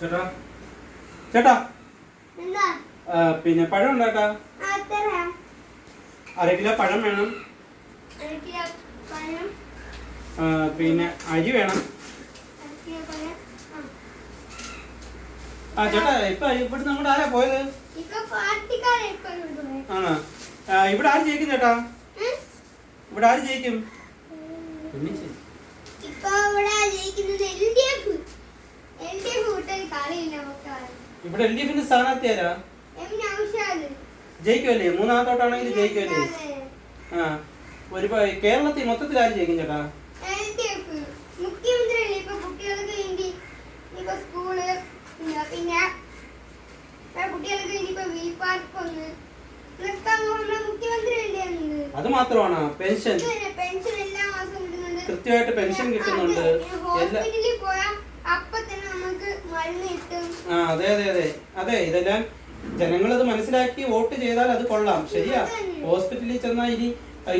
ചേട്ടാ ചേട്ടാ പിന്നെ പഴം ഉണ്ടാക്കാ 1/2 കിലോ പഴം വേണം. പിന്നെ അരി വേണം. ചേട്ടാ ഇപ്പൊ ഇവിടുന്ന് അങ്ങോട്ട് ആരാ പോയത്? ആണോ? ഇവിടെ ആര് ജയിക്കും ചേട്ടാ? ഇവിടെ ആര് ജയിക്കും? ഇവിടെ LDF സ്ഥാനാർത്ഥി ആരാ? ജയിക്കുമല്ലേ? 3-ാമത്തോട്ടാണെങ്കിൽ ജയിക്കുമല്ലേ? ഒരു കേരളത്തിൽ മൊത്തത്തിൽ ആര് ജയിക്കും ചേട്ടാ? അത് മാത്രമാണോ? പെൻഷൻ കൃത്യമായിട്ട് പെൻഷൻ കിട്ടുന്നുണ്ട്. അതെ അതെ അതെ അതെ ഇതെല്ലാം ജനങ്ങളത് മനസ്സിലാക്കി വോട്ട് ചെയ്താൽ അത് കൊള്ളാം. ശരിയാ. ഹോസ്പിറ്റലിൽ ചെന്നാൽ ഇനി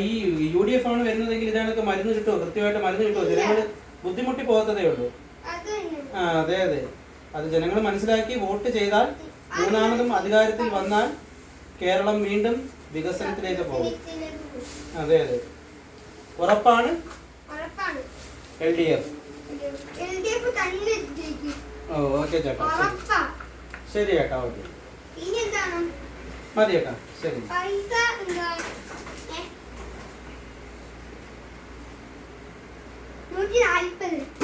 ഈ UDF ആണ് വരുന്നതെങ്കിൽ ഇതിനൊക്കെ മരുന്ന് കിട്ടുമോ? കൃത്യമായിട്ട് മരുന്ന് കിട്ടുമോ? ജനങ്ങൾ ബുദ്ധിമുട്ടി പോകത്തതേ ഉള്ളൂ. അതെ അതെ അത് ജനങ്ങൾ മനസ്സിലാക്കി വോട്ട് ചെയ്താൽ 3-ാമതും അധികാരത്തിൽ വന്നാൽ കേരളം വീണ്ടും വികസനത്തിലേക്ക് പോകും. അതെ അതെ ഉറപ്പാണ്. LDF. ഓക്കെ ചേട്ടാ ശരി ചേട്ടാ. ഓക്കെ മതി ചേട്ടാ. ശരി. 140